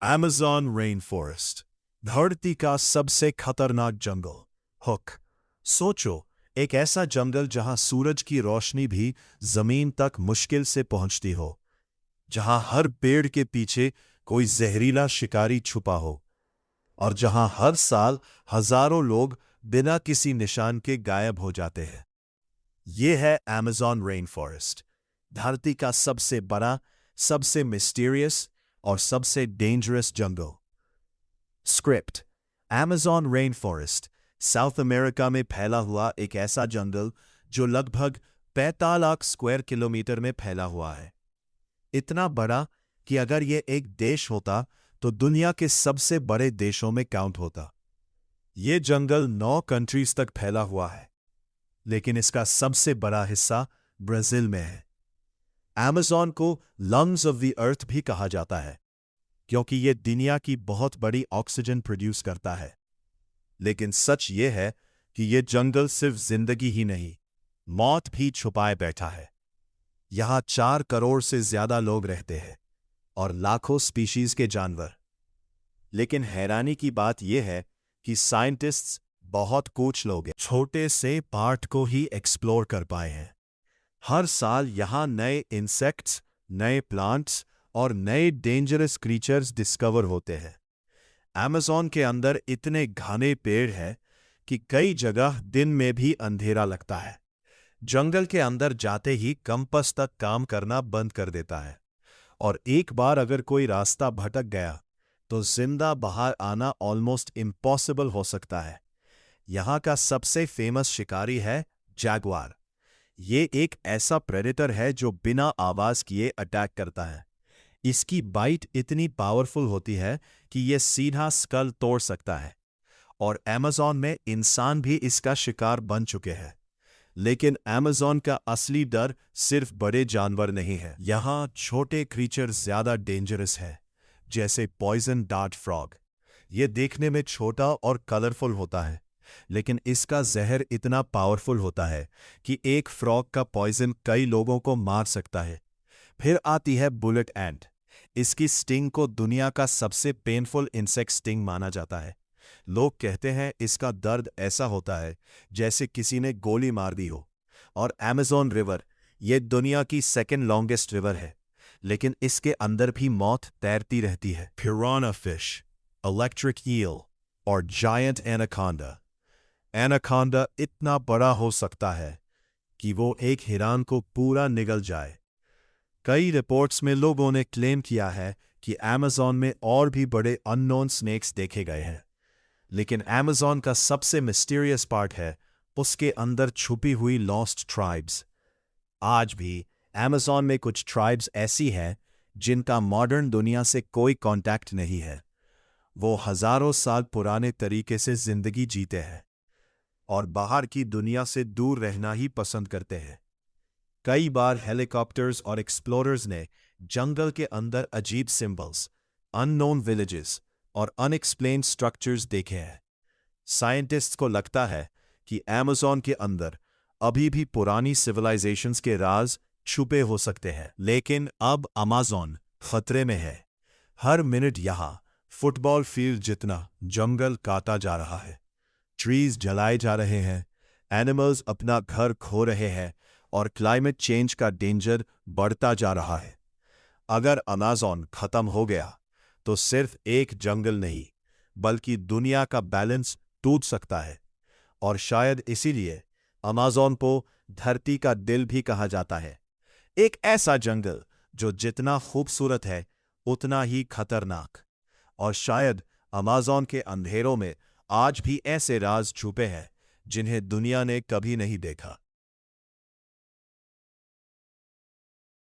Amazon rain forest, धरती का सबसे खतरनाक जंगल। हुक, सोचो, एक ऐसा जंगल जहां सूरज की रोशनी भी जमीन तक मुश्किल से पहुंचती हो, जहां हर पेड़ के पीछे कोई जहरीला शिकारी छुपा हो, और जहां हर साल हजारों लोग बिना किसी निशान के गायब हो जाते हैं। यह है Amazon रेन फॉरेस्ट, धरती का सबसे बड़ा, सबसे मिस्टीरियस और सबसे डेंजरस जंगल। Script: Amazon rain forest South America में फैला हुआ एक ऐसा जंगल जो लगभग 45 लाख स्क्वायर किलोमीटर में फैला हुआ है। इतना बड़ा कि अगर यह एक देश होता तो दुनिया के सबसे बड़े देशों में काउंट होता। यह जंगल 9 कंट्रीज तक फैला हुआ है, लेकिन इसका सबसे बड़ा हिस्सा ब्राजील में है। Amazon को लंग्स ऑफ द अर्थ भी कहा जाता है, क्योंकि यह दुनिया की बहुत बड़ी ऑक्सीजन प्रोड्यूस करता है। लेकिन सच यह है कि यह जंगल सिर्फ जिंदगी ही नहीं, मौत भी छुपाए बैठा है। यहां 4 करोड़ से ज्यादा लोग रहते हैं और लाखों स्पीशीज के जानवर। लेकिन हैरानी की बात यह है कि साइंटिस्ट्स बहुत कुछ लोग छोटे से पार्ट को ही एक्सप्लोर कर पाए हैं। हर साल यहां नए इंसेक्ट्स, नए प्लांट्स और नए डेंजरस क्रीचर्स डिस्कवर होते हैं। Amazon के अंदर इतने घने पेड़ हैं कि कई जगह दिन में भी अंधेरा लगता है। जंगल के अंदर जाते ही कंपास तक काम करना बंद कर देता है, और एक बार अगर कोई रास्ता भटक गया तो जिंदा बाहर आना ऑलमोस्ट इम्पॉसिबल हो सकता है। यहां का सबसे फेमस शिकारी है जैगुआर। ये एक ऐसा प्रेडेटर है जो बिना आवाज किए अटैक करता है। इसकी बाइट इतनी पावरफुल होती है कि यह सीधा स्कल तोड़ सकता है, और Amazon में इंसान भी इसका शिकार बन चुके हैं। लेकिन Amazon का असली डर सिर्फ बड़े जानवर नहीं है। यहां छोटे क्रीचर ज्यादा डेंजरस है, जैसे पॉइजन डार्ट फ्रॉग। यह देखने में छोटा और कलरफुल होता है, लेकिन इसका जहर इतना पावरफुल होता है कि एक फ्रॉग का पॉइजन कई लोगों को मार सकता है। फिर आती है बुलेट एंट। इसकी स्टिंग को दुनिया का सबसे पेनफुल इंसेक्ट स्टिंग माना जाता है। लोग कहते हैं इसका दर्द ऐसा होता है जैसे किसी ने गोली मार दी हो। और Amazon रिवर, यह दुनिया की सेकेंड लॉन्गेस्ट रिवर है, लेकिन इसके अंदर भी मौत तैरती रहती है। पिराना फिश, इलेक्ट्रिक ईल और जायंट एनाकोंडा। एनाकोंडा इतना बड़ा हो सकता है कि वो एक हिरन को पूरा निगल जाए। कई रिपोर्ट्स में लोगों ने क्लेम किया है कि Amazon में और भी बड़े अननोन स्नेक्स देखे गए हैं। लेकिन Amazon का सबसे मिस्टीरियस पार्ट है उसके अंदर छुपी हुई लॉस्ट ट्राइब्स। आज भी Amazon में कुछ ट्राइब्स ऐसी हैं जिनका मॉडर्न दुनिया से कोई कांटेक्ट नहीं है। वो हजारों साल पुराने तरीके से जिंदगी जीते हैं और बाहर की दुनिया से दूर रहना ही पसंद करते हैं। कई बार हेलीकॉप्टर्स और एक्सप्लोरर्स ने जंगल के अंदर अजीब सिंबल्स, अननोन विलेजेस और अनएक्सप्लेन्ड स्ट्रक्चर्स देखे हैं। साइंटिस्ट्स को लगता है कि Amazon के अंदर अभी भी पुरानी सिविलाइजेशंस के राज छुपे हो सकते हैं। लेकिन अब Amazon खतरे में है। हर मिनट यहां फुटबॉल फील्ड जितना जंगल काटा जा रहा है, ट्रीज जलाए जा रहे हैं, एनिमल्स अपना घर खो रहे हैं, और क्लाइमेट चेंज का डेंजर बढ़ता जा रहा है। अगर Amazon खत्म हो गया तो सिर्फ एक जंगल नहीं, बल्कि दुनिया का बैलेंस टूट सकता है। और शायद इसीलिए Amazon को धरती का दिल भी कहा जाता है। एक ऐसा जंगल जो जितना खूबसूरत है उतना ही खतरनाक। और शायद Amazon के अंधेरों में आज भी ऐसे राज छुपे हैं जिन्हें दुनिया ने कभी नहीं देखा।